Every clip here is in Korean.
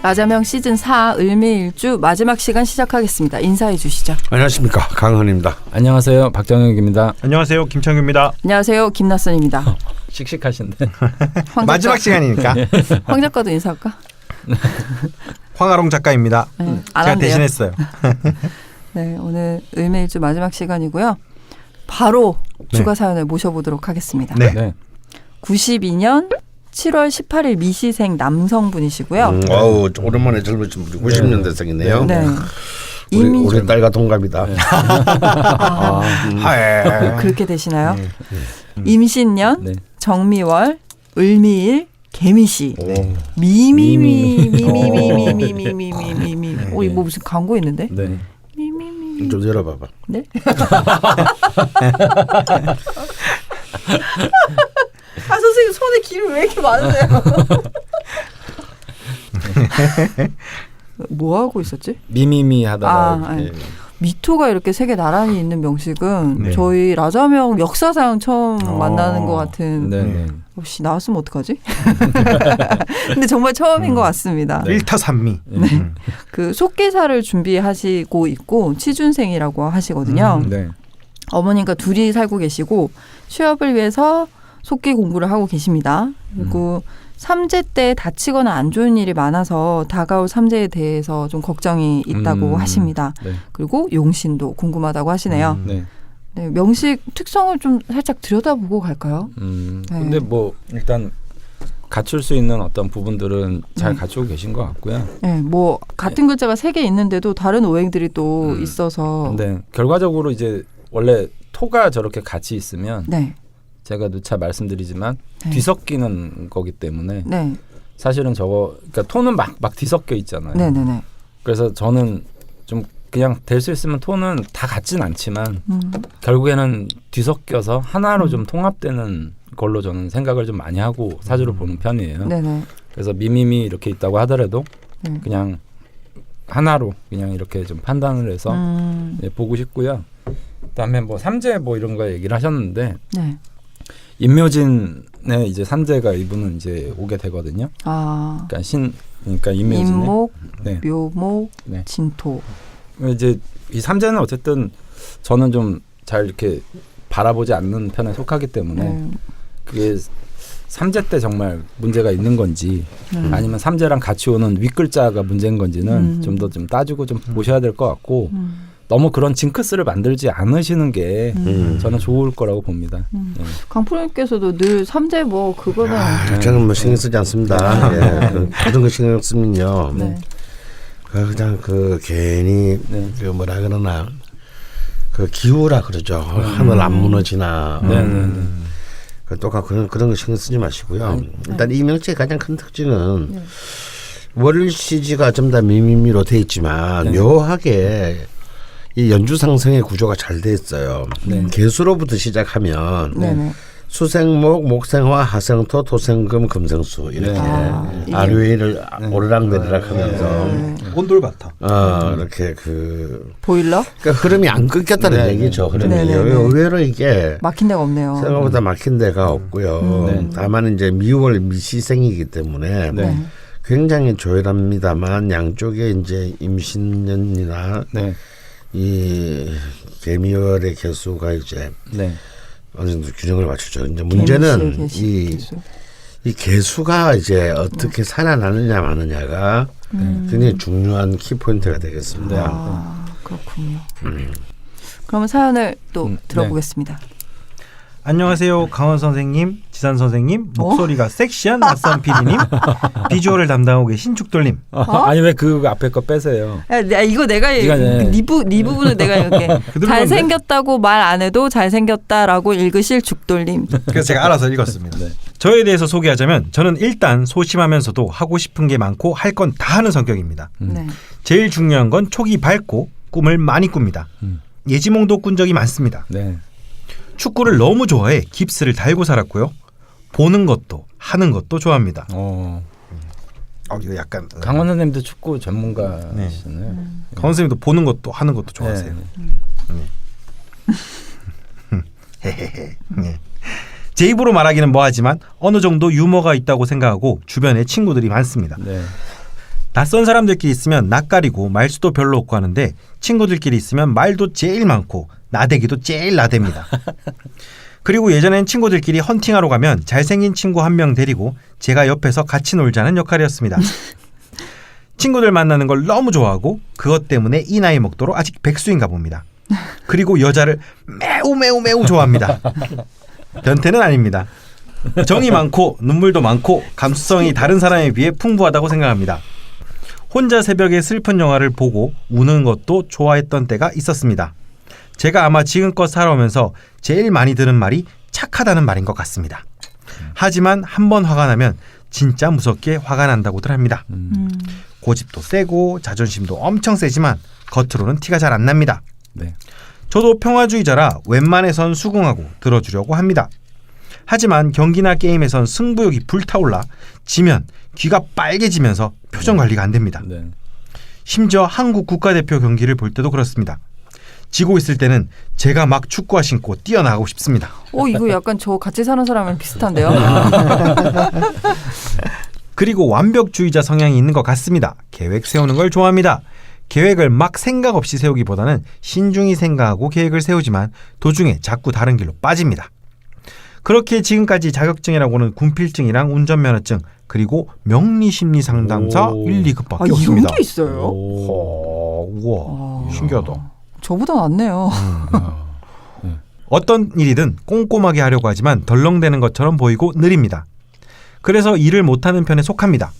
라자명 시즌 4 을미일주 마지막 시간 시작하겠습니다. 인사해 주시죠. 안녕하십니까, 강헌입니다. 안녕하세요, 박정혁입니다. 안녕하세요, 김창규입니다. 안녕하세요, 김나선입니다. 씩씩하신데. 마지막 시간이니까 황 작가도 인사할까? 황아롱 작가입니다. 네, 제가 대신했어요. 네, 오늘 을미일주 마지막 시간이고요. 바로 주가 사연을 모셔보도록 하겠습니다. 네. 92년 7월 18일 미시생 남성분이시고요. 어우, 오랜만에 젊으신 분이 90년대생이네요. 네. 우리 딸과 동갑이다. 네. 그렇게 되시나요? 임신년, 네. 정미월, 을미일, 개미시, 네. 미미미미미미미미미미미. 오, 이거 무슨 광고 있는데? 네. 미미미. 좀 열어봐봐. 네? 아, 선생님 손에 기름 왜 이렇게 많으세요? 뭐 하고 있었지? 미미미 하다가 아니. 미토가 이렇게 세 개 나란히 있는 명식은 네. 저희 라자명 역사상 처음 만나는 것 같은. 네. 혹시 나왔으면 어떡하지? 근데 정말 처음인 것 같습니다. 일타산미. 그 속기사를 준비하시고 있고 취준생이라고 하시거든요. 네. 어머님과 둘이 살고 계시고 취업을 위해서 속기 공부를 하고 계십니다. 그리고 삼재 때 다치거나 안 좋은 일이 많아서 다가올 삼재에 대해서 좀 걱정이 있다고 하십니다. 네. 그리고 용신도 궁금하다고 하시네요. 네. 네, 명식 특성을 좀 살짝 들여다보고 갈까요? 근데 뭐 일단 갖출 수 있는 어떤 부분들은 잘 갖추고 계신 것 같고요. 네, 뭐 같은 글자가 3개 있는데도 다른 오행들이 또 있어서. 근데 결과적으로 이제 원래 토가 저렇게 같이 있으면 네. 제가 누차 말씀드리지만 네. 뒤섞이는 거기 때문에 네. 사실은 그러니까 토는 막 뒤섞여 있잖아요. 네네네. 그래서 저는 좀 그냥 될 수 있으면 토는 다 같진 않지만 결국에는 뒤섞여서 하나로 좀 통합되는 걸로 저는 생각을 좀 많이 하고 사주를 보는 편이에요. 네네. 그래서 미미미 이렇게 있다고 하더라도 네. 그냥 하나로 그냥 이렇게 좀 판단을 해서 보고 싶고요. 그다음에 뭐 삼재 뭐 이런 거 얘기를 하셨는데 네. 임묘진에 이제 삼재가 이분은 이제 오게 되거든요. 아. 그러니까 임묘진에 임목, 네. 묘목, 네. 진토. 이제 이 삼재는 어쨌든 저는 좀 잘 이렇게 바라보지 않는 편에 속하기 때문에 그게 삼재 때 정말 문제가 있는 건지 아니면 삼재랑 같이 오는 윗글자가 문제인 건지는 좀 더 좀 따지고 좀 보셔야 될 것 같고 너무 그런 징크스를 만들지 않으시는 게 저는 좋을 거라고 봅니다. 강프로님께서도 늘 삼재 뭐 그거는 저는 뭐 신경 쓰지 않습니다. 예, 모든 거 신경 쓰면요. 네. 그냥 괜히 그 뭐라 그러나 그 기우라 그러죠. 하늘 안 무너지나. 똑같 그런 거 신경 쓰지 마시고요. 일단 이 명체의 가장 큰 특징은 월시지가 좀 다 미미미로 돼 있지만 묘하게 이 연주상승의 구조가 잘 돼 있어요. 개수로부터 시작하면 수생목, 목생화, 하생토, 토생금, 금생수 이렇게 아류이를 오르락내리락 하면서 곤돌바타. 이렇게 그 보일러? 그러니까 흐름이 안 끊겼다는 얘기죠. 흐름이 의외로 이게 막힌 데가 없네요. 생각보다 막힌 데가 없고요. 다만 이제 미월 미시생이기 때문에 굉장히 조율합니다만 양쪽에 이제 임신년이나 이 개미월의 개수가 이제 어느 정도 균형을 맞추죠. 이제 문제는 이 개수가 이제 어떻게 살아나느냐 마느냐가 굉장히 중요한 키포인트가 되겠습니다. 아, 그렇군요. 그러면 사연을 또 들어보겠습니다. 안녕하세요, 강원 선생님, 지산 선생님, 목소리가 섹시한 낯선 PD님, 비주얼을 담당하고 계신 죽돌님. 아니 왜 그 앞에 거 빼세요? 야, 이거 내가 네 부분을 내가 이렇게 잘생겼다고 말 안 해도 잘생겼다라고 읽으실 죽돌님. 그래서 제가 알아서 읽었습니다. 저에 대해서 소개하자면 저는 일단 소심하면서도 하고 싶은 게 많고 할 건 다 하는 성격입니다. 제일 중요한 건 촉이 밝고 꿈을 많이 꿉니다. 예지몽도 꾼 적이 많습니다. 축구를 너무 좋아해 깁스를 달고 살았고요. 보는 것도 하는 것도 좋아합니다. 이거 약간 강원 선생님도 축구 전문가시네요. 강원 선생님도 보는 것도 하는 것도 좋아하세요. 제 입으로 말하기는 뭐하지만 어느 정도 유머가 있다고 생각하고 주변에 친구들이 많습니다. 낯선 사람들끼리 있으면 낯가리고 말수도 별로 없고 하는데 친구들끼리 있으면 말도 제일 많고 나대기도 제일 나댑니다. 그리고 예전엔 친구들끼리 헌팅하러 가면 잘생긴 친구 한 명 데리고 제가 옆에서 같이 놀자는 역할이었습니다. 친구들 만나는 걸 너무 좋아하고 그것 때문에 이 나이 먹도록 아직 백수인가 봅니다. 그리고 여자를 매우 좋아합니다. 변태는 아닙니다. 정이 많고 눈물도 많고 감수성이 다른 사람에 비해 풍부하다고 생각합니다. 혼자 새벽에 슬픈 영화를 보고 우는 것도 좋아했던 때가 있었습니다. 제가 아마 지금껏 살아오면서 제일 많이 들은 말이 착하다는 말인 것 같습니다. 하지만 한 번 화가 나면 진짜 무섭게 화가 난다고들 합니다. 고집도 세고 자존심도 엄청 세지만 겉으로는 티가 잘 안 납니다. 네. 저도 평화주의자라 웬만해선 수긍하고 들어주려고 합니다. 하지만 경기나 게임에선 승부욕이 불타올라 지면 귀가 빨개지면서 표정 관리가 안 됩니다. 네. 심지어 한국 국가대표 경기를 볼 때도 그렇습니다. 지고 있을 때는 제가 막 축구화 신고 뛰어나가고 싶습니다. 이거 약간 저 같이 사는 사람이랑 비슷한데요. 그리고 완벽주의자 성향이 있는 것 같습니다. 계획 세우는 걸 좋아합니다. 계획을 막 생각 없이 세우기보다는 신중히 생각하고 계획을 세우지만 도중에 자꾸 다른 길로 빠집니다. 그렇게 지금까지 자격증이라고는 군필증이랑 운전면허증 그리고 명리심리상담사 1, 2급밖에 없습니다. 이런 게 있어요? 우와, 신기하다. 저보다 낫네요. 어떤 일이든 꼼꼼하게 하려고 하지만 덜렁대는 것처럼 보이고 느립니다. 그래서 일을 못하는 편에 속합니다.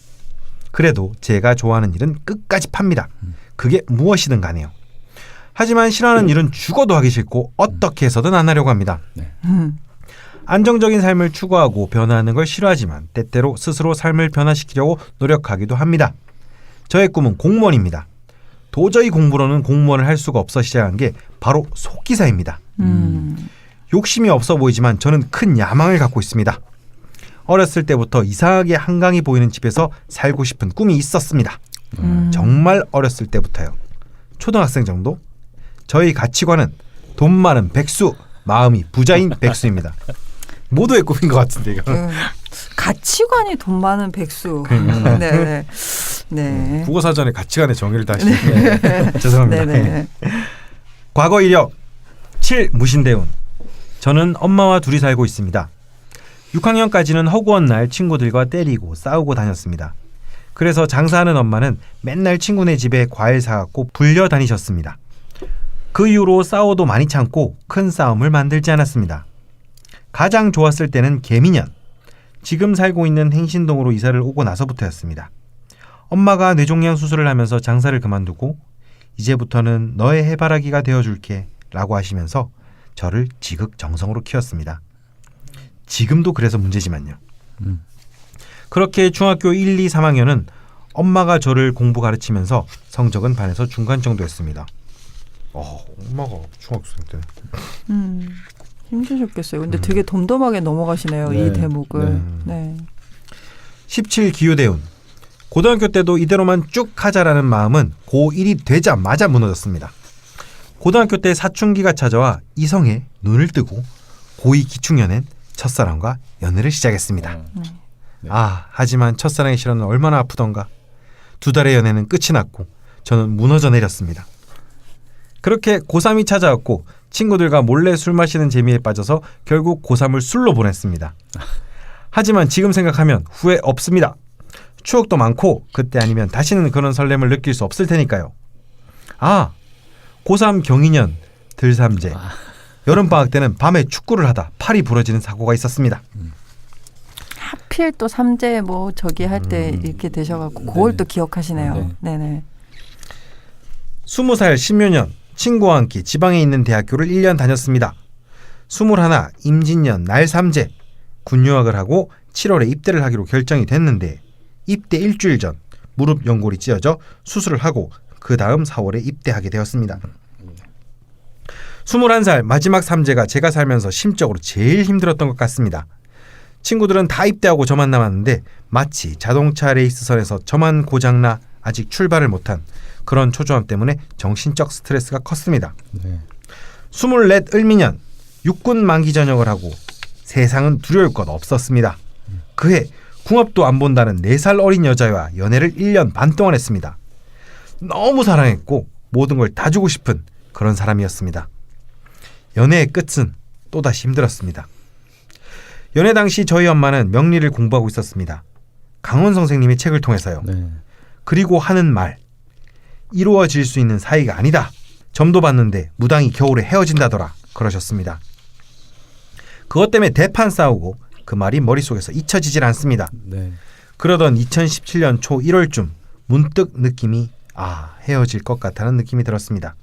그래도 제가 좋아하는 일은 끝까지 팝니다. 그게 무엇이든 간에요. 하지만 싫어하는 일은 죽어도 하기 싫고 어떻게 해서든 안 하려고 합니다. 안정적인 삶을 추구하고 변화하는 걸 싫어하지만 때때로 스스로 삶을 변화시키려고 노력하기도 합니다. 저의 꿈은 공무원입니다. 도저히 공부로는 공무원을 할 수가 없어 시작한 게 바로 속기사입니다. 욕심이 없어 보이지만 저는 큰 야망을 갖고 있습니다. 어렸을 때부터 이상하게 한강이 보이는 집에서 살고 싶은 꿈이 있었습니다. 정말 어렸을 때부터요. 초등학생 정도? 저희 가치관은 돈 많은 백수, 마음이 부자인 백수입니다. 모두의 꿈인 것 같은데 이거는. 가치관이 돈 많은 백수. 네. 국어사전에 가치관의 정의를 다시. 죄송합니다. 과거 이력 7 무신대운. 저는 엄마와 둘이 살고 있습니다. 6학년까지는 허구한 날 친구들과 때리고 싸우고 다녔습니다. 그래서 장사하는 엄마는 맨날 친구네 집에 과일 사갖고 불려 다니셨습니다. 그 이후로 싸워도 많이 참고 큰 싸움을 만들지 않았습니다. 가장 좋았을 때는 개미년. 지금 살고 있는 행신동으로 이사를 오고 나서부터였습니다. 엄마가 뇌종양 수술을 하면서 장사를 그만두고 이제부터는 너의 해바라기가 되어줄게 라고 하시면서 저를 지극정성으로 키웠습니다. 지금도 그래서 문제지만요. 그렇게 중학교 1, 2, 3학년은 엄마가 저를 공부 가르치면서 성적은 반에서 중간 정도였습니다. 엄마가 중학생 때. 힘드셨겠어요. 근데 되게 덤덤하게 넘어가시네요. 이 대목을. 17 기후대운. 고등학교 때도 이대로만 쭉 하자라는 마음은 고1이 되자마자 무너졌습니다. 고등학교 때 사춘기가 찾아와 이성에 눈을 뜨고 고2 기축년엔 첫사랑과 연애를 시작했습니다. 하지만 첫사랑의 시련은 얼마나 아프던가. 2달의 연애는 끝이 났고 저는 무너져 내렸습니다. 그렇게 고3이 찾아왔고 친구들과 몰래 술 마시는 재미에 빠져서 결국 고3을 술로 보냈습니다. 하지만 지금 생각하면 후회 없습니다. 추억도 많고 그때 아니면 다시는 그런 설렘을 느낄 수 없을 테니까요. 고3 경인년 들삼재. 여름방학 때는 밤에 축구를 하다 팔이 부러지는 사고가 있었습니다. 하필 또 삼재 뭐 저기 할 때 이렇게 되셔갖고 그걸 또 기억하시네요. 네네. 20살 신묘년 친구와 함께 지방에 있는 대학교를 1년 다녔습니다. 21 임진년 날 삼재 군 유학을 하고 7월에 입대를 하기로 결정이 됐는데 입대 일주일 전 무릎 연골이 찢어져 수술을 하고 그 다음 4월에 입대하게 되었습니다. 21살 마지막 삼재가 제가 살면서 심적으로 제일 힘들었던 것 같습니다. 친구들은 다 입대하고 저만 남았는데 마치 자동차 레이스선에서 저만 고장나 아직 출발을 못한 그런 초조함 때문에 정신적 스트레스가 컸습니다. 24 을미년 육군 만기 전역을 하고 세상은 두려울 것 없었습니다. 그해 궁합도 안 본다는 4살 어린 여자와 연애를 1년 반 동안 했습니다. 너무 사랑했고 모든 걸 다 주고 싶은 그런 사람이었습니다. 연애의 끝은 또다시 힘들었습니다. 연애 당시 저희 엄마는 명리를 공부하고 있었습니다. 강원 선생님의 책을 통해서요. 네. 그리고 하는 말, 이루어질 수 있는 사이가 아니다. 점도 봤는데 무당이 겨울에 헤어진다더라 그러셨습니다. 그것 때문에 대판 싸우고 그 말이 머릿속에서 잊혀지질 않습니다. 네. 그러던 2017년 초 1월쯤 문득 느낌이 헤어질 것 같다는 느낌이 들었습니다.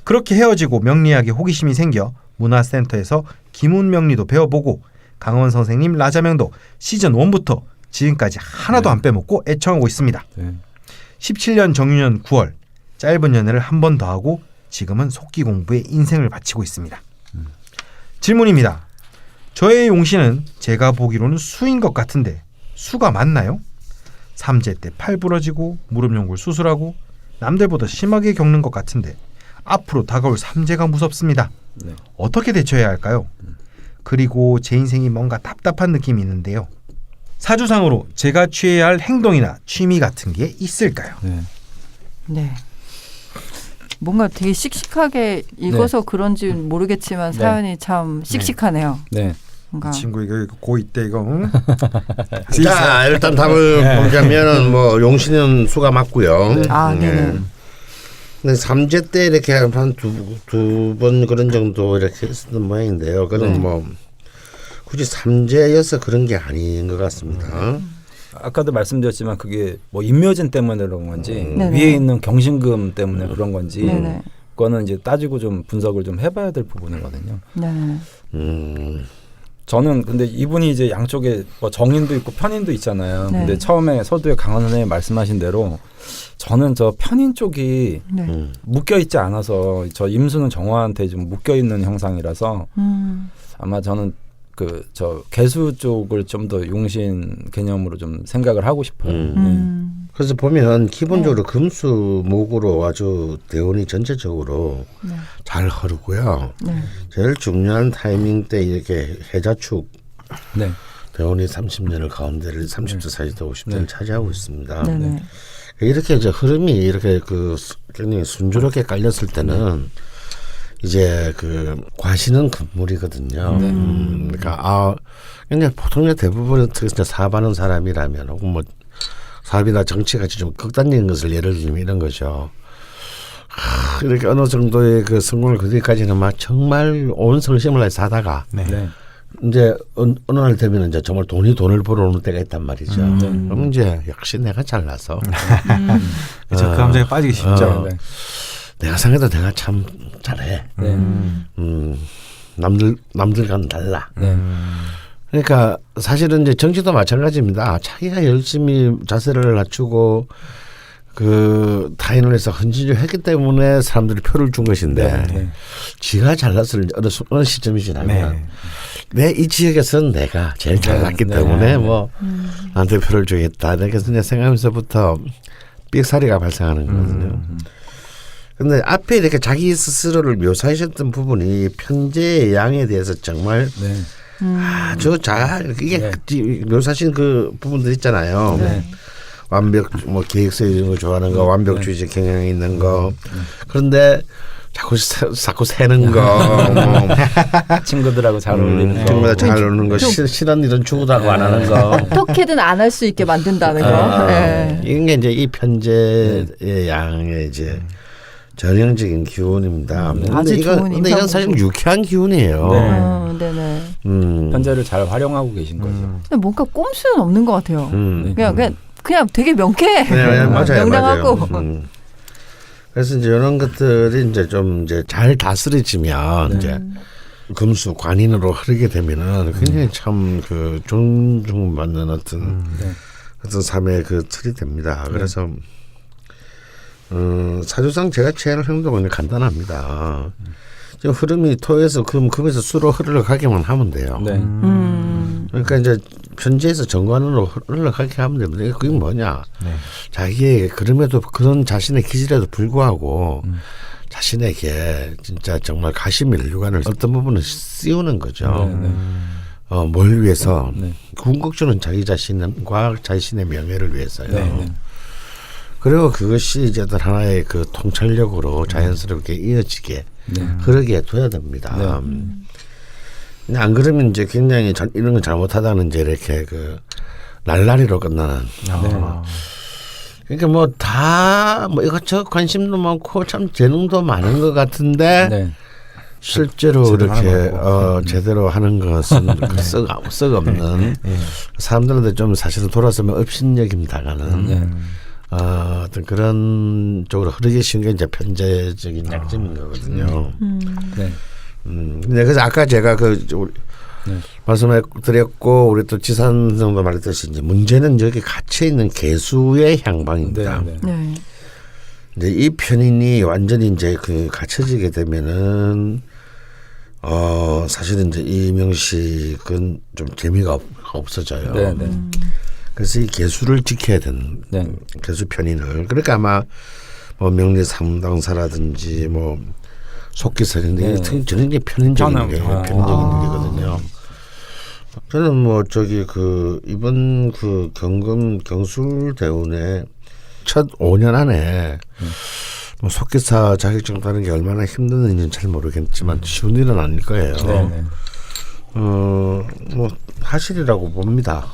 그렇게 헤어지고 명리학에 호기심이 생겨 문화센터에서 기문명리도 배워보고 강원 선생님 라자명도 시즌 1부터 지금까지 하나도 안 빼먹고 애청하고 있습니다. 네. 17년 정유년 9월 짧은 연애를 한 번 더 하고 지금은 속기 공부에 인생을 바치고 있습니다. 질문입니다. 저의 용신은 제가 보기로는 수인 것 같은데 수가 맞나요? 삼재 때 팔 부러지고 무릎 연골 수술하고 남들보다 심하게 겪는 것 같은데 앞으로 다가올 삼재가 무섭습니다. 네. 어떻게 대처해야 할까요? 그리고 제 인생이 뭔가 답답한 느낌이 있는데요. 사주상으로 제가 취해야 할 행동이나 취미 같은 게 있을까요? 네. 네. 뭔가 되게 씩씩하게 읽어서 그런지 모르겠지만 네. 사연이 참 씩씩하네요. 네. 뭔가 친구 이거 고2 때 이거 응? 자, 일단 답을 보자면은 뭐 용신은 수가 맞고요. 네네. 근데 삼재 때 이렇게 한 두 번 그런 정도 이렇게 했었던 모양인데요. 그건 뭐 굳이 삼재여서 그런 게 아닌 것 같습니다. 아까도 말씀드렸지만 그게 뭐 인묘진 때문에 그런 건지 네네. 위에 있는 경신금 때문에 그런 건지 네네. 그거는 이제 따지고 좀 분석을 좀 해봐야 될 부분이거든요. 네. 저는 근데 이분이 이제 양쪽에 뭐 정인도 있고 편인도 있잖아요. 네. 근데 처음에 서두에 강원 선생님 말씀하신 대로 저는 저 편인 쪽이 네. 묶여 있지 않아서 저 임수는 정화한테 좀 묶여 있는 형상이라서 아마 저는 그 저 개수 쪽을 좀 더 용신 개념으로 좀 생각을 하고 싶어요. 그래서 보면 기본적으로 금수목으로 아주 대운이 전체적으로 네. 잘 흐르고요. 네. 제일 중요한 타이밍 때 이렇게 해자축 네. 대운이 30년을 가운데를 30대, 40대, 50대를 차지하고 있습니다. 네네. 이렇게 이제 흐름이 이렇게 굉장히 순조롭게 깔렸을 때는 이제 과신은 금물이거든요. 그러니까 그냥 보통 대부분 특히 사업하는 사람이라면 혹은 뭐 사업이나 정치같이 좀 극단적인 것을 예를 들면 이런 거죠. 이렇게 어느 정도의 성공을 거두기까지는 막 정말 온 성심을 다해서 하다가 네. 이제 어느 날 되면 이제 정말 돈을 벌어오는 때가 있단 말이죠. 그럼 이제 역시 내가 잘나서 그렇죠. 그 감정에 빠지기 쉽죠. 네. 내가 생각해도 내가 참 잘해. 네. 남들과는 달라. 네. 그러니까 사실은 이제 정치도 마찬가지입니다. 자기가 열심히 자세를 낮추고 타인을 해서 헌신을 했기 때문에 사람들이 표를 준 것인데 지가 잘났을 어느 시점이 지나면 내 이 지역에서는 내가 제일 잘났기 때문에 뭐 나한테 표를 주겠다. 이렇게 생각하면서부터 삑사리가 발생하는 거거든요. 근데 앞에 이렇게 자기 스스로를 묘사하셨던 부분이 편재의 양에 대해서 정말 아주 잘 이게 묘사하신 그 부분들 있잖아요. 완벽 뭐 계획서 이런 거 좋아하는 거, 완벽주의적 경향이 있는 거. 그런데 자꾸 새는 거, 뭐 친구들하고 잘 어울리는 거, 친구들 잘 어울리는 거, 실한 일은 죽으라고 안 하는 거. 어떻게든 안 할 수 있게 만든다는 거. 네. 이게 이제 이 편재의 양의 이제 전형적인 기운입니다. 아주 근데 이건 사실 유쾌한 기운이에요. 네네. 편재를 잘 활용하고 계신 거죠. 근데 뭔가 꼼수는 없는 것 같아요. 그냥 되게 명쾌해. 네, 맞아요, 명랑하고. 맞아요. 그래서 이제 이런 것들이 이제 좀 이제 잘 다스려지면 이제 금수 관인으로 흐르게 되면은 굉장히 참 존중받는 어떤 삶의 삶의 틀이 됩니다. 그래서 사주상 제가 취할 행동은 간단합니다. 지금 흐름이 토에서 금에서 수로 흘러가게만 하면 돼요. 네. 그러니까 이제 편지에서 정관으로 흘러가게 하면 됩니다. 그게 뭐냐? 자기의 그런 자신의 기질에도 불구하고 자신에게 진짜 정말 가시밀 유관을 어떤 부분은 씌우는 거죠. 뭘 위해서 네. 궁극적으로는 자기 자신과 자신의 명예를 위해서요. 네, 네. 그리고 그것이 이제 어떤 하나의 그 통찰력으로 자연스럽게 이어지게 그러게 둬야 됩니다. 근데 안 그러면 이제 굉장히 이런 걸 잘못하다는 이제 이렇게 그 날라리로 끝나는. 그러니까 뭐 다 뭐 이것저것 관심도 많고 참 재능도 많은 것 같은데 네. 실제로 그렇게 제대로 하는 것은 썩 없는 사람들한테 좀 사실은 돌아서면 업신여김당하는 어떤 그런 쪽으로 흐르기 쉬운 게 이제 편재적인 약점인 거거든요. 네. 근데 그래서 아까 제가 말씀드렸고 우리 또 지산 선생도 말했듯이 이제 문제는 여기 갇혀 있는 개수의 향방입니다. 네, 네. 네. 이제 이 편인이 완전히 이제 그 갇혀지게 되면은 사실은 이제 이명식은 좀 재미가 없어져요. 네, 네. 그래서 이 개수를 지켜야 되는 개수 편인을 그러니까 아마 뭐 명리 상당사라든지 뭐 속기설인데 저는 이제 편인적인 얘기거든요. 저는 뭐 이번 그 경술 대운의 첫 5년 안에 뭐 속기사 자격증 따는 게 얼마나 힘든지는 잘 모르겠지만 쉬운 일은 아닐 거예요. 뭐 사실이라고 봅니다.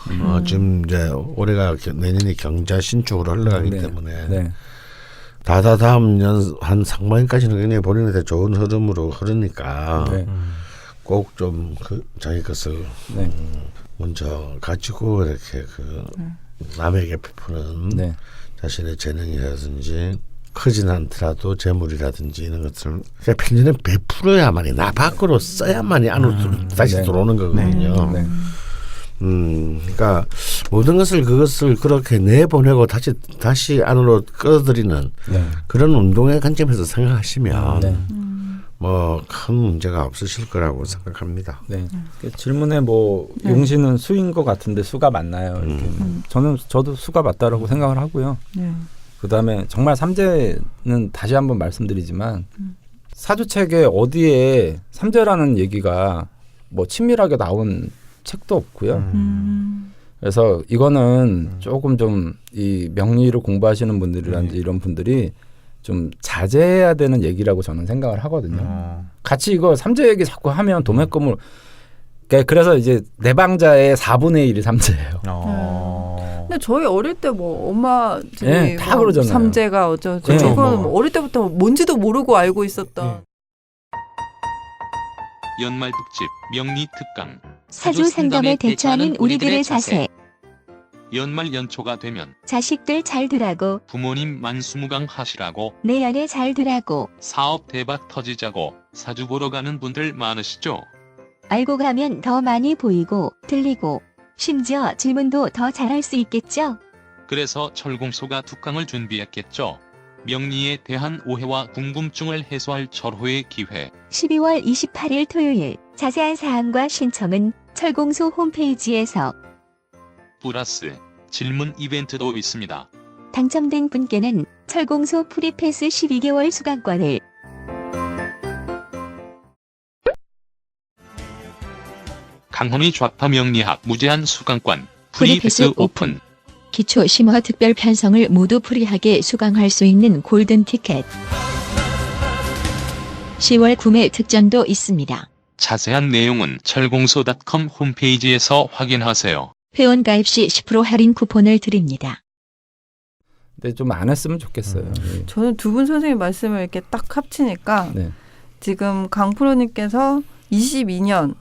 지금 이제 올해가 내년이 경자 신축으로 흘러가기 때문에 다음 년 한 상반기까지는 굉장히 본인한테 좋은 흐름으로 흐르니까 꼭 좀 자기 것을 먼저 가지고 이렇게 남에게 베푸는 자신의 재능이라든지 크진 않더라도 재물이라든지 이런 것들을 그러니까 편지는 베풀어야만이 나 밖으로 써야만이 안으로 다시 들어오는 거거든요. 그러니까 모든 그것을 그렇게 내보내고 다시 안으로 끌어들이는 그런 운동의 관점에서 생각하시면 뭐 큰 문제가 없으실 거라고 생각합니다. 네. 질문에 뭐 용신은 수인 것 같은데 수가 맞나요? 이렇게. 저도 수가 맞다라고 생각을 하고요. 그다음에 정말 삼재는 다시 한번 말씀드리지만 사주책에 어디에 삼재라는 얘기가 뭐 친밀하게 나온 책도 없고요. 그래서 이거는 조금 좀 이 명리를 공부하시는 분들이라든지 이런 분들이 좀 자제해야 되는 얘기라고 저는 생각을 하거든요. 같이 이거 삼재 얘기 자꾸 하면 도매금을 그래서 이제 내방자의 4분의 1이 삼재예요. 근데 저희 어릴 때 뭐 엄마 다 그러잖아요. 삼재가 어쩌고 이거는 뭐 어릴 때부터 뭔지도 모르고 알고 있었던. 연말 특집 명리 특강 사주 상담에 대처하는 우리들의 자세. 연말 연초가 되면 자식들 잘 두라고, 부모님 만수무강 하시라고, 내 아내 잘 두라고, 사업 대박 터지자고 사주 보러 가는 분들 많으시죠? 알고 가면 더 많이 보이고 들리고 심지어 질문도 더 잘할 수 있겠죠? 그래서 철공소가 특강을 준비했겠죠. 명리에 대한 오해와 궁금증을 해소할 절호의 기회. 12월 28일 토요일. 자세한 사항과 신청은 철공소 홈페이지에서. 플러스 질문 이벤트도 있습니다. 당첨된 분께는 철공소 프리패스 12개월 수강권을. 강헌의 좌파 명리학 무제한 수강권 프리패스 오픈. 기초 심화 특별 편성을 모두 프리하게 수강할 수 있는 골든 티켓. 10월 구매 특전도 있습니다. 자세한 내용은 철공소.com 홈페이지에서 확인하세요. 회원 가입 시 10% 할인 쿠폰을 드립니다. 근데 좀 안 했으면 좋겠어요. 저는 두 분 선생님 말씀을 이렇게 딱 합치니까 지금 강프로님께서 21년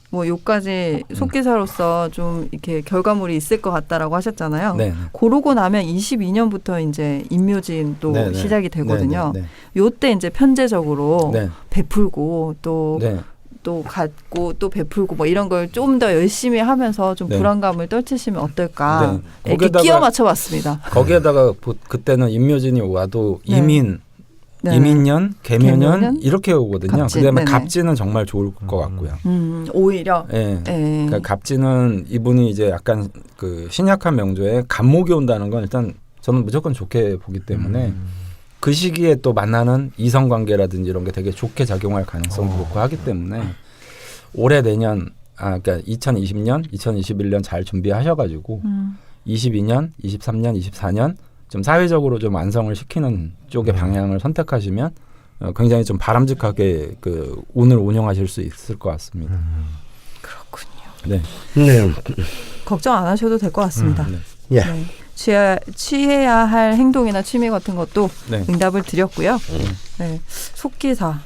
뭐 요까지 속기사로서 좀 이렇게 결과물이 있을 것 같다라고 하셨잖아요. 그러고 나면 22년부터 이제 임묘진도 시작이 되거든요. 요때 이제 편제적으로 베풀고 또 갖고 또 베풀고 뭐 이런 걸 좀 더 열심히 하면서 좀 불안감을 떨치시면 어떨까 이렇게 끼워 맞춰봤습니다. 거기에다가 그때는 임묘진이 와도 이민년, 개묘년 이렇게 오거든요. 그다음에 갑진은 정말 좋을 것 같고요. 오히려. 그러니까 갑진은 이분이 이제 약간 그 신약한 명조에 갑목이 온다는 건 일단 저는 무조건 좋게 보기 때문에 그 시기에 또 만나는 이성관계라든지 이런 게 되게 좋게 작용할 가능성이 높고 하기 때문에 올해 내년 그러니까 2020년, 2021년 잘 준비하셔가지고 22년, 23년, 24년 좀 사회적으로 좀 완성을 시키는 쪽의 방향을 선택하시면 굉장히 좀 바람직하게 그 운을 운영하실 수 있을 것 같습니다. 그렇군요. 네. 네. 걱정 안 하셔도 될 것 같습니다. 네. 예. 네. 취해야 할 행동이나 취미 같은 것도 네. 응답을 드렸고요. 네. 속기사.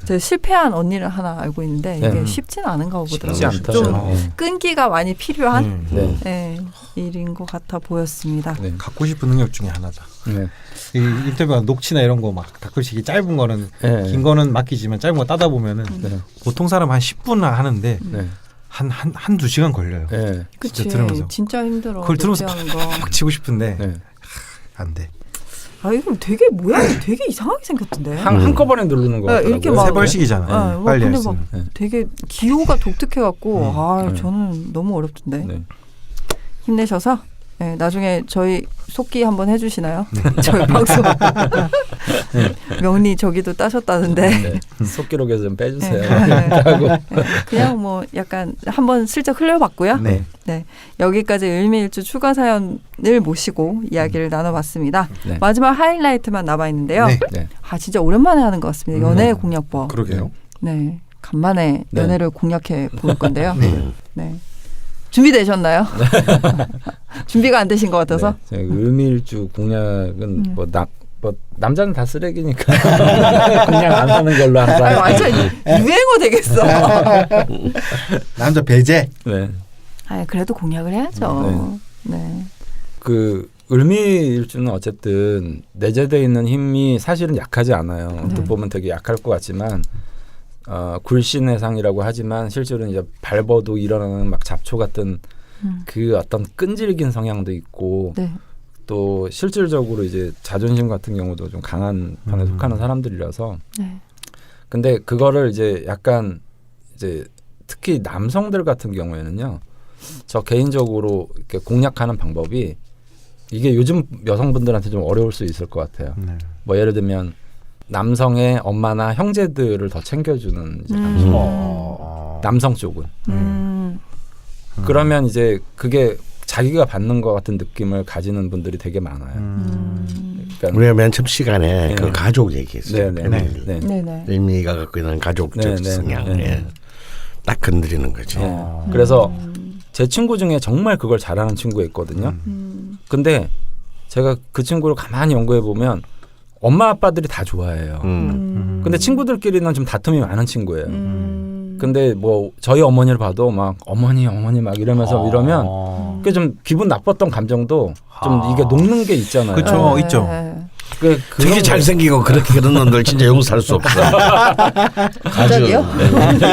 제가 실패한 언니를 하나 알고 있는데 이게 네. 쉽지는 않은가 쉽지 보더라고요. 않다. 좀 네. 끈기가 많이 필요한 네. 네, 일인 것 같아 보였습니다. 네. 갖고 싶은 능력 중에 하나다. 네. 이 인터뷰가 녹취나 이런 거 막 가끔씩 짧은 거는 네. 긴 거는 맡기지만 짧은 거 따다 보면은 네. 보통 사람 한 10분 하는데 네. 한두 시간 걸려요. 네. 그치. 진짜 들으면서. 진짜 힘들어. 그걸 들으면서 녹취하는 거. 막 치고 싶은데 네. 안 돼. 아 이거 되게 모양이 되게 이상하게 생겼던데. 한꺼번에 누르는 거 네, 같더라고요. 이렇게 막- 세 벌씩이잖아요. 네, 빨리 근데 할 수 막 있는. 되게 기호가 독특해갖고 아 네. 저는 너무 어렵던데. 네. 힘내셔서 네, 나중에 저희 속기 한번 해주시나요? 저희 방송 명리 저기도 따셨다는데 네. 속기록에서 좀 빼주세요. 네. 하고. 그냥 뭐 약간 한번 슬쩍 흘려봤고요. 네. 네, 여기까지 을미일주 추가 사연을 모시고 이야기를 나눠봤습니다. 네. 마지막 하이라이트만 남아 있는데요. 네. 네. 아 진짜 오랜만에 하는 것 같습니다. 연애 공략법. 그러게요. 네, 간만에 네. 연애를 공략해 볼 건데요. 네. 네. 준비되셨나요? 준비가 안 되신 것 같아서. 네. 을미일주 공약은 뭐 남자는 다 쓰레기니까 공약 안 하는 걸로 항상. 아, 완전 유행어 되겠어. 남자 배제. 네. 아, 그래도 공약을 해야죠. 네. 그 을미일주는 어쨌든 내재되어 있는 힘이 사실은 약하지 않아요. 어떻게 보면 되게 약할 것 같지만 굴신의 상이라고 하지만 실제로는 이제 밟아도 일어나는 막 잡초 같은 그 어떤 끈질긴 성향도 있고 네. 또 실질적으로 이제 자존심 같은 경우도 좀 강한 편에 속하는 사람들이라서 네. 근데 그거를 이제 약간 이제 특히 남성들 같은 경우에는요 저 개인적으로 이렇게 공략하는 방법이 이게 요즘 여성분들한테 좀 어려울 수 있을 것 같아요. 네. 뭐 예를 들면 남성의 엄마나 형제들을 더 챙겨주는 이제 남성 쪽은 그러면 이제 그게 자기가 받는 것 같은 느낌을 가지는 분들이 되게 많아요. 그러니까 우리가 맨 첫 시간에 네. 그 가족 얘기했어요. 네, 네, 네. 네네. 의미가 갖고 있는 가족적 네, 네, 성향. 네. 예. 딱 건드리는 거지. 그래서 제 친구 중에 정말 그걸 잘하는 친구가 있거든요. 근데 제가 그 친구를 가만히 연구해 보면 엄마 아빠들이 다 좋아해요. 근데 친구들끼리는 좀 다툼이 많은 친구예요. 근데 뭐 저희 어머니를 봐도 막 어머니 막 이러면서 이러면 그게 좀 기분 나빴던 감정도 좀 이게 녹는 게 있잖아요. 그렇죠. 네. 있죠. 되게 잘생기고 그렇게 그런 놈들 진짜 용서할 수 없어. 갑자기요?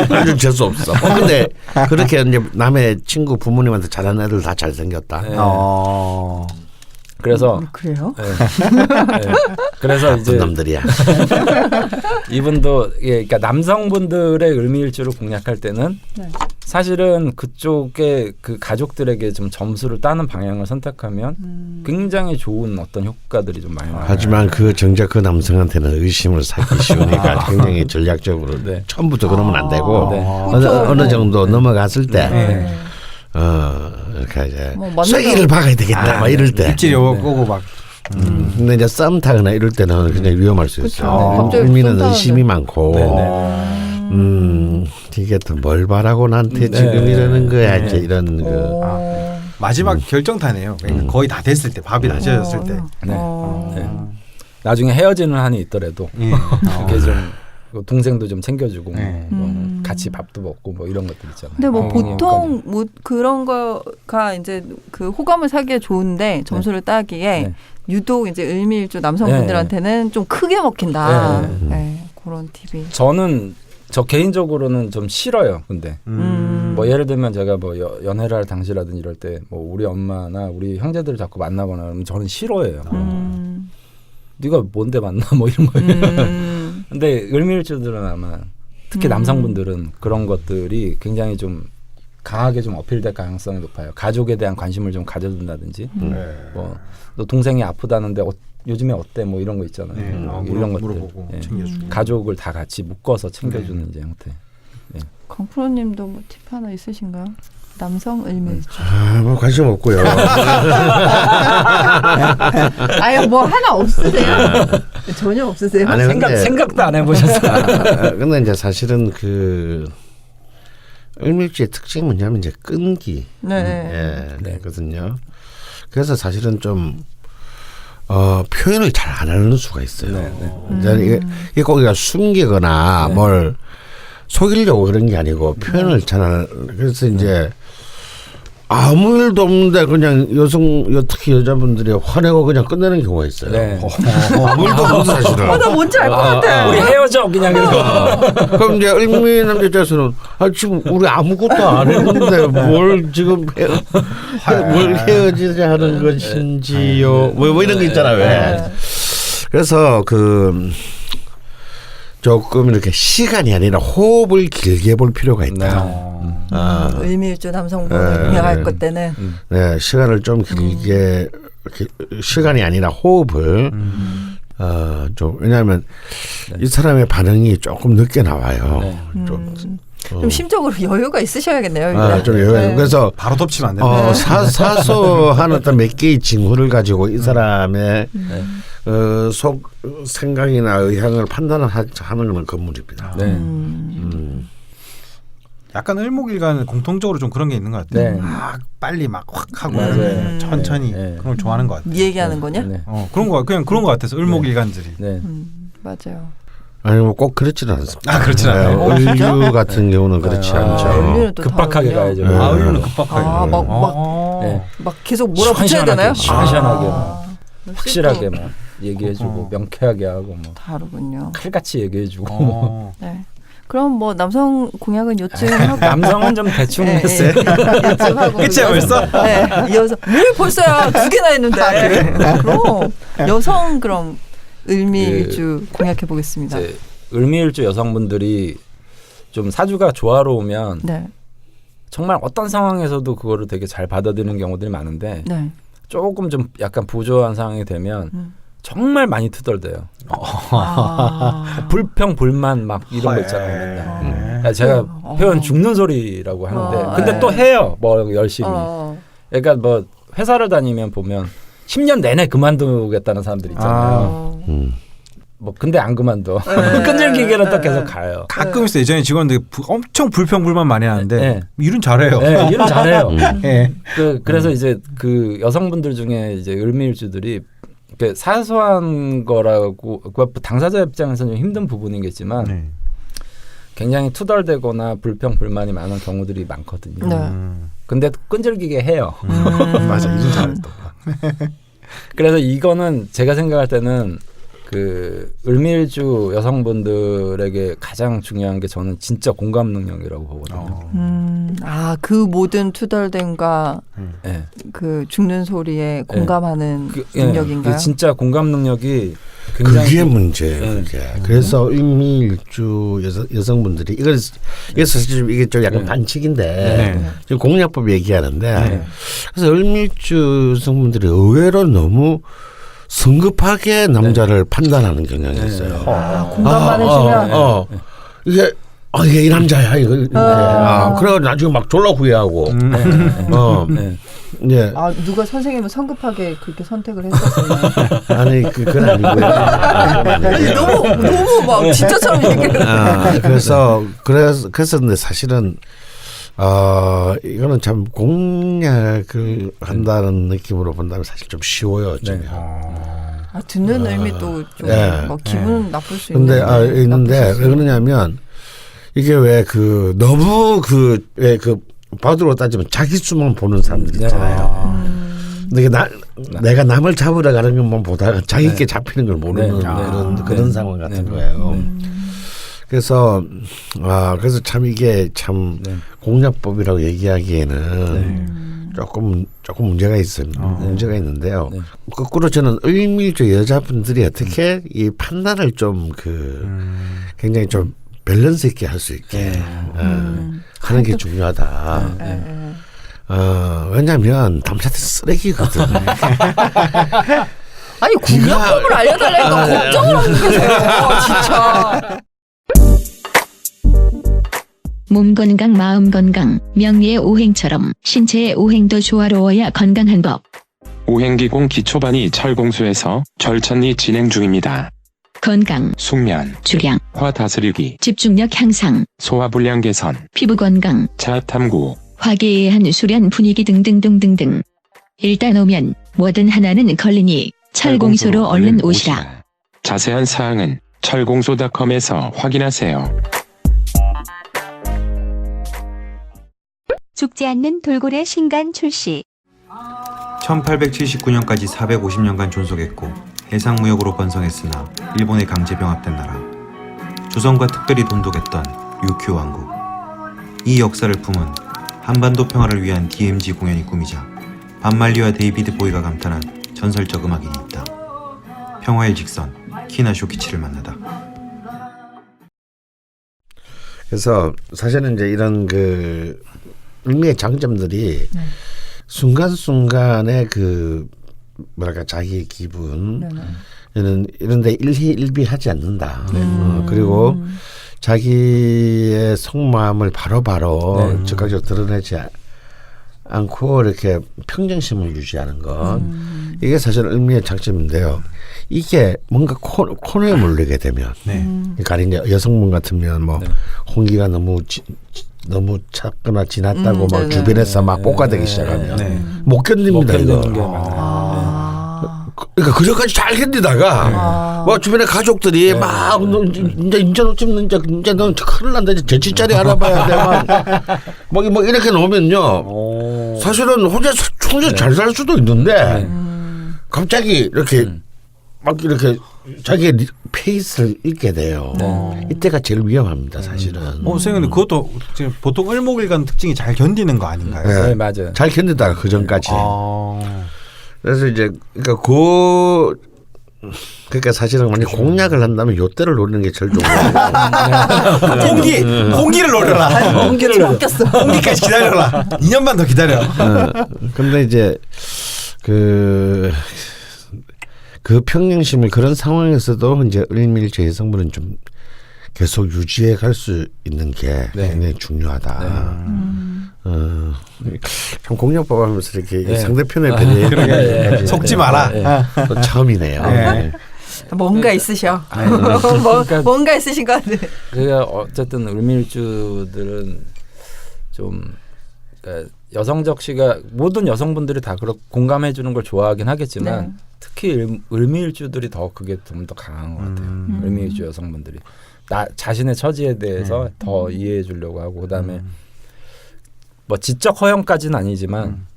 아주 재수 없어. 근데 그렇게 이제 남의 친구 부모님한테 잘하는 애들 다 잘생겼다. 네. 아, 그래서 그래요? 네. 네. 그래서 나쁜 이제 놈들이야. 이분도 그러니까 남성분들의 을미일주를 공략할 때는 네. 사실은 그쪽에 그 가족들에게 좀 점수를 따는 방향을 선택하면 굉장히 좋은 어떤 효과들이 좀 많이 나요. 하지만 그 정작 그 남성한테는 의심을 사기 쉬우니까 굉장히 전략적으로 네. 처음부터 그러면 안 되고 네. 어느 정도 넘어갔을 때 네. 이렇게 이제 뭐 맞는 쐐기를 박아야 되겠다 막 이럴 때. 입질이 오고 막 근데 이제 썸 타거나 이럴 때는 굉장히 위험할 수 그쵸. 있어요. 갑자기 의미는 썸 타는데. 의심이 많고 이게 또 뭘 바라고 나한테 지금 이러는 거야 이제 이런 그 마지막 결정타네요. 그러니까 거의 다 됐을 때 밥이 다 젖었을 때. 네. 네. 나중에 헤어지는 한이 있더라도 예. 그게 좀 동생도 좀 챙겨주고 네. 뭐 같이 밥도 먹고 뭐 이런 것들 있잖아요. 근데 뭐 형님, 보통 뭐 그런 거가 이제 그 호감을 사기에 좋은데 점수를 따기에 네. 유독 이제 을미일주 남성분들한테는 좀 크게 먹힌다. 네. 네, 그런 팁이. 저 개인적으로는 좀 싫어요. 근데 음. 뭐 예를 들면 제가 뭐 연애를 할 당시라든지 이럴 때 뭐 우리 엄마나 우리 형제들을 자꾸 만나거나 그러면 저는 싫어해요. 네가 뭔데 만나 뭐 이런 거예요. 근데 을미일주들은 아마 특히 남성분들은 그런 것들이 굉장히 좀 강하게 좀 어필될 가능성이 높아요. 가족에 대한 관심을 좀 가져준다든지 뭐 너 동생이 아프다는데 요즘에 어때 뭐 이런 거 있잖아요. 이런 것들 물어보고 챙겨주고. 가족을 다 같이 묶어서 챙겨주는 이제 형태. 강프로님도 뭐 팁 하나 있으신가요? 남성 을밀주. 뭐 관심 없고요. 아유 뭐 하나 없으세요? 전혀 없으세요? 아니, 근데- 생각도 안 해보셨어요? 근데 이제 사실은 그 을밀주의 특징이 뭐냐면 이제 끈기. 네. 거든요. 그래서 사실은 좀 표현을 잘 안 하는 수가 있어요. 이제 이게 꼭 우리가 숨기거나 뭘 속이려고 그런 게 아니고 표현을 잘 안. 그래서 이제 아무 일도 없는데 그냥 특히 여자분들이 화내고 그냥 끝내는 경우가 있어요. 네. 아무 일도 없는 사실은. 나 뭔지 알 것 같아. 우리 헤어져 그냥 이러고. 그럼 이제 을미 남자 입장에서는 지금 우리 아무것도 안 했는데 뭘 지금 뭘 헤어지자 하는 것인지요. 뭐 이런 게 있잖아요. 왜. 그래서 조금 이렇게 시간이 아니라 호흡을 길게 볼 필요가 있다. 을밀주 남성분을 공략할 것 때는 네, 시간을 좀 길게 시간이 아니라 호흡을 좀 왜냐하면 이 사람의 반응이 조금 늦게 나와요. 좀 심적으로 여유가 있으셔야겠네요. 좀 여유. 그래서 바로 덮치면 안 됩니다. 사소한 어떤 몇 개의 징후를 가지고 이 사람의 속 생각이나 의향을 판단하는 건 건물입니다. 약간 을목일간은 공통적으로 좀 그런 게 있는 것 같아요. 네. 막 빨리 막 확 하고 맞아요. 천천히 네. 그런 걸 좋아하는 것 같아요. 네 얘기하는 거냐? 네. 그런 거 그냥 그런 것 같아서 을목일간들이. 네. 맞아요. 아니 뭐 꼭 그렇지는 않습니다. 그렇진 않아요. 을류 같은 경우는 그렇지 않죠. 을류는 또 급박하게 다르군요. 가야죠. 을류는 급박하게. 네. 막 계속 몰아붙여야 되나요? 시원시원하게 역시 확실하게 또 막 얘기해주고 명쾌하게 하고 뭐 다르군요. 칼같이 얘기해주고. 네. 그럼 뭐 남성 공약은 요쯤 하고 남성은 좀 대충 네, 했어요. 요쯤 하고 끝이야 벌써? 네. 이어서 뭘 벌써야 2개나 했는데. 그럼 여성 그럼 을밀주 공약해 보겠습니다. 이제 을미일주 여성분들이 좀 사주가 조화로우면 네. 정말 어떤 상황에서도 그거를 되게 잘 받아들이는 경우들이 많은데 네. 조금 좀 약간 부조한 상황이 되면 정말 많이 투덜대요. 불평 불만 막 이런 거 있잖아요. 맨날. 제가 표현 죽는 소리라고 하는데 근데 또 해요. 뭐 열심히. 그러니까 뭐 회사를 다니면 보면 10년 내내 그만두겠다는 사람들 있잖아요. 뭐 근데 안 그만둬. 끈질기게는 또 계속 가요. 가끔 있어요. 예전에 직원들 엄청 불평불만 많이 하는데 네. 일은 잘해요. 네, 일은 잘해요. 네. 그래서 이제 그 여성분들 중에 이제 을미일주들이 사소한 거라고 당사자 입장에서는 좀 힘든 부분이겠지만 굉장히 투덜대거나 불평 불만이 많은 경우들이 많거든요. 네. 근데 끈질기게 해요. 맞아, 일은 잘했다. 그래서 이거는 제가 생각할 때는 그 을미일주 여성분들에게 가장 중요한 게 저는 진짜 공감 능력이라고 보거든요. 그 모든 투덜댐과 네. 그 죽는 소리에 공감하는 능력인가요? 그 진짜 공감 능력이 굉장히 그게 문제예요. 그게. 그래서 을미일주 여성분들이 이거 사실 이게 좀 약간 반칙인데 지금 공략법 얘기하는데 그래서 을미일주 여성분들이 의외로 너무 성급하게 남자를 판단하는 경향이 있어요. 공감 많으시면 이게 이 남자야 이거. 그래가 나중에 막 졸라 후회하고. 네. 누가 선생님은 성급하게 그렇게 선택을 했었어요. 아니 그건 아니고요. 아니, 너무 막 진짜처럼 얘기를. 그래서 근데 사실은 이거는 참 공략을 한다는 느낌으로 본다면 사실 좀 쉬워요. 좀. 듣는 의미 또 좀 막 기분 나쁠 수 근데 있는데 왜 그러냐면 이게 왜 너무 바둑으로 따지면 자기 수만 보는 사람들 있잖아요. 근데 내가 남을 잡으러 가는 것만 보다가 자기께 잡히는 걸 모르는 그런 상황 같은 거예요. 그래서 참 이게 참 공략법이라고 얘기하기에는 조금 문제가 있습니다. 문제가 있는데요. 거꾸로 저는 을미일주 여자분들이 어떻게 이 판단을 좀 굉장히 좀 밸런스 있게 할 수 있게 하는 게 중요하다. 왜냐하면 남자들 쓰레기거든. 아니 공략법을 알려달라니까 걱정을 하고 계세요. 진짜. 몸 건강 마음 건강 명리의 오행처럼 신체의 오행도 조화로워야 건강한 법. 오행기공 기초반이 철공소에서 절천리 진행 중입니다. 건강, 숙면, 주량, 화 다스리기, 집중력 향상, 소화불량 개선, 피부 건강, 자아 탐구, 화기애애한 수련 분위기 등등등등등. 일단 오면 뭐든 하나는 걸리니 철공소로 얼른 오시라. 자세한 사항은 철공소.com에서 확인하세요. 죽지 않는 돌고래 신간 출시. 1879년까지 450년간 존속했고 해상무역으로 번성했으나 일본에 강제 병합된 나라. 조선과 특별히 돈독했던 류큐 왕국. 이 역사를 품은 한반도 평화를 위한 DMZ 공연이 꿈이자 반말리와 데이비드 보이가 감탄한 전설적 음악인이 있다. 평화의 직선 키나 쇼키치를 만나다. 그래서 사실은 이제 이런 그 의미의 장점들이 순간순간의 그 뭐랄까 자기의 기분 이런데 일희일비하지 않는다. 그리고 자기의 속마음을 바로바로 즉각적으로 드러내지 않고 이렇게 평정심을 유지하는 것. 이게 사실 의미의 장점인데요. 이게 뭔가 코너에 몰리게 되면 그러니까 이제 여성분 같으면 뭐 홍기가 너무 찼거나 지났다고 막 주변에서 막 볶아대기 시작하면 못 견딥니다. 그러니까 그전까지 잘 견디다가 뭐 주변에 가족들이 막 이제 너 큰일 난다 이제 제치자리 알아봐야 돼 뭐 이렇게 놓으면요 사실은 혼자 잘 살 수도 있는데 갑자기 이렇게 막 이렇게 자기의 페이스를 잃게 돼요. 이때가 제일 위험합니다, 사실은. 선생님 그것도 지금 보통 을목일간 특징이 잘 견디는 거 아닌가요? 네, 맞아요. 잘 견디다가 그 전까지. 그래서 이제 그러니까 사실은 완전 공략을 한다면 요때를 노리는 게 제일 좋은 거예요. 홍기를 노려라. 홍기를 바뀌었어. 홍기까지 기다려라. 2년만 더 기다려. 근데 이제 그 평정심을 그런 상황에서도 이제 을밀제 여성분은 좀 계속 유지해 갈 수 있는 게 굉장히 중요하다. 참 공략법 하면서 이렇게 상대편에 대해 속지 마라. 또 처음이네요. 뭔가 있으셔. 뭔가 있으신 것 같아. 그러니까 어쨌든 을밀주들은 좀 그러니까 여성적 시각 모든 여성분들이 다 그렇게 공감해 주는 걸 좋아하긴 하겠지만 특히 을밀주들이 더 그게 좀 더 강한 것 같아요. 을밀주 여성분들이 나 자신의 처지에 대해서 더 이해해 주려고 하고 그다음에 뭐 지적 허용까지는 아니지만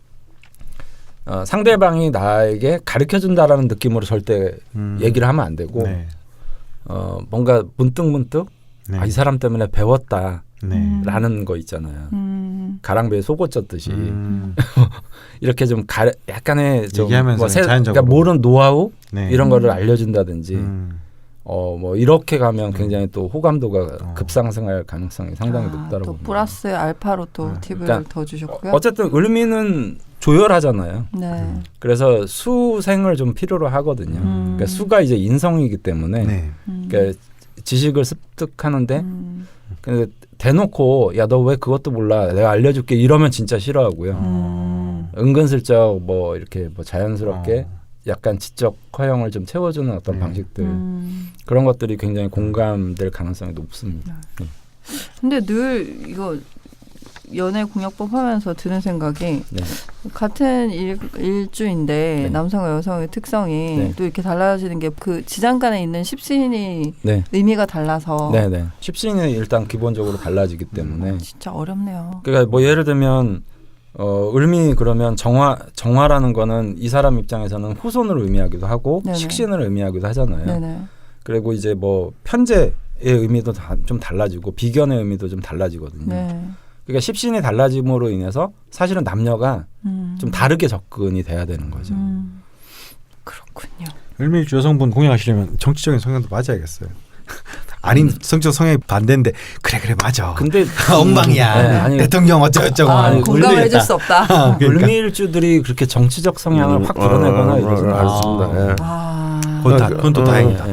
상대방이 나에게 가르쳐 준다라는 느낌으로 절대 얘기를 하면 안 되고 뭔가 문득 이 사람 때문에 배웠다라는 거 있잖아요. 가랑비에 속옷 젖듯이 이렇게 좀 약간의 좀 얘기하면서 그러니까 모르는 노하우 이런 거를 알려준다든지 뭐 이렇게 가면 굉장히 또 호감도가 급상승할 가능성이 상당히 높다고 또 봅니다. 플러스 알파로 또 팁을 그러니까 더 주셨고요. 어쨌든 을미는 조열하잖아요. 네. 그래서 수생을 좀 필요로 하거든요. 그러니까 수가 이제 인성이기 때문에 그러니까 지식을 습득하는데 근데 대놓고 야 너 왜 그것도 몰라 내가 알려줄게 이러면 진짜 싫어하고요. 은근슬쩍 뭐 이렇게 뭐 자연스럽게 약간 지적 허용을 좀 채워주는 어떤 방식들 그런 것들이 굉장히 공감될 가능성이 높습니다. 근데 늘 이거 연애 공약법 하면서 드는 생각이 같은 일주인데 남성과 여성의 특성이 또 이렇게 달라지는 게 그 지장간에 있는 십신이 의미가 달라서 십신이 일단 기본적으로 달라지기 때문에 진짜 어렵네요. 그러니까 뭐 예를 들면 을미 그러면 정화라는 거는 이 사람 입장에서는 후손을 의미하기도 하고 식신을 의미하기도 하잖아요. 그리고 이제 뭐 편재의 의미도 좀 달라지고 비견의 의미도 좀 달라지거든요. 그러니까 십신이 달라짐으로 인해서 사실은 남녀가 좀 다르게 접근이 돼야 되는 거죠. 그렇군요. 을밀주 여성분 공략하시려면 정치적인 성향도 맞아야겠어요. 아닌 성적 성향이 반대인데 그래 맞아. 근데 엉망이야. 대통령 어쩌고저쩌고. 공감을 해줄 수 없다. 을밀주들이 그렇게 정치적 성향을 확 드러내거나 이러지는 않습니다. 그건 또 다행이다.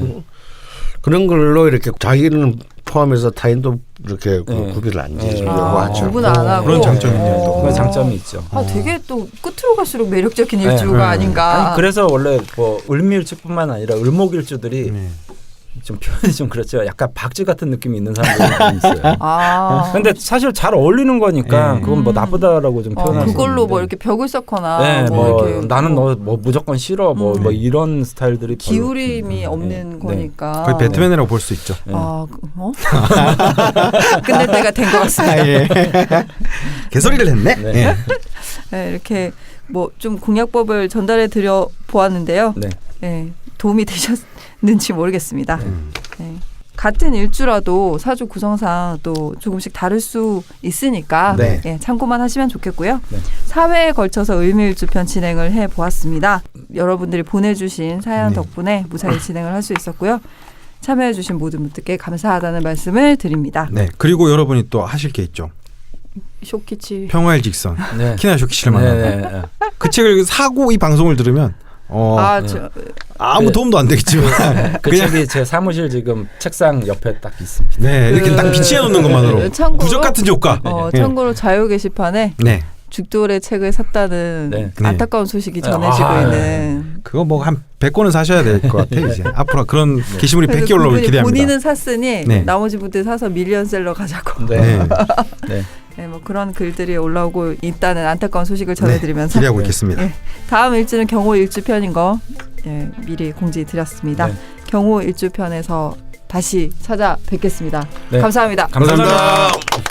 그런 걸로 이렇게 자기는 포함해서 타인도 이렇게 네. 구비를 안 지으려고 아, 하죠. 구분 안 하고 그런 장점이 있네요. 또. 그런 장점이 있죠. 아, 되게 또 끝으로 갈수록 매력적인 네. 일주가 아닌가. 아니, 그래서 원래 뭐 을미일주뿐만 아니라 을목일주들이 네. 좀 표현이 좀 그렇죠. 약간 박쥐 같은 느낌이 있는 사람들이 좀 있어요. 아, 근데 사실 잘 어울리는 거니까 네. 그건 뭐 나쁘다라고 좀 표현할 수 그걸로 있는데. 뭐 이렇게 벽을 쌓거나 네, 뭐 이렇게 나는 너 뭐 무조건 싫어 뭐 이런 스타일들이 별로. 기울임이 없는 네. 거니까. 거의 배트맨이라고 볼 수 있죠. 아, 끝낼 때가 된 것 같습니다. 아, 예. 개소리를 했네. 네. 예. 네, 이렇게 뭐 좀 공약법을 전달해 드려 보았는데요. 네. 네, 도움이 되셨는지 모르겠습니다. 네. 같은 일주라도 사주 구성상 또 조금씩 다를 수 있으니까 네. 예, 참고만 하시면 좋겠고요. 네. 4회에 걸쳐서 을미일주편 진행을 해보았습니다. 여러분들이 보내주신 사연 덕분에 무사히 진행을 할 수 있었고요. 참여해주신 모든 분들께 감사하다는 말씀을 드립니다. 네. 그리고 여러분이 또 하실 게 있죠. 쇼키치. 평화의 직선. 네. 키나 쇼키치를 네, 만나고. 네, 네. 그 책을 사고 이 방송을 들으면 아무 네. 도움도 안 되겠지만 그 책이 제 사무실 지금 책상 옆에 딱 있습니다. 네 이렇게 딱 비치해 놓는 것만으로 참고로- 부적 같은 효과. 참고로 자유 게시판에 네. 죽돌의 책을 샀다는 네. 안타까운 소식이 전해지고 아, 있는. 그거 뭐 한 100권은 사셔야 될 것 같아요 이제. 앞으로 그런 게시물이 100개 올라올 그분이 기대합니다. 본인은 샀으니 네. 나머지 분들 사서 밀리언셀러 가자고. 네. 네. 네. 네, 뭐 그런 글들이 올라오고 있다는 안타까운 소식을 전해드리면서 기대하고 있겠습니다. 예, 다음 일주는 경호 일주편인 거 예, 미리 공지드렸습니다. 네. 경호 일주편에서 다시 찾아뵙겠습니다. 네. 감사합니다. 감사합니다.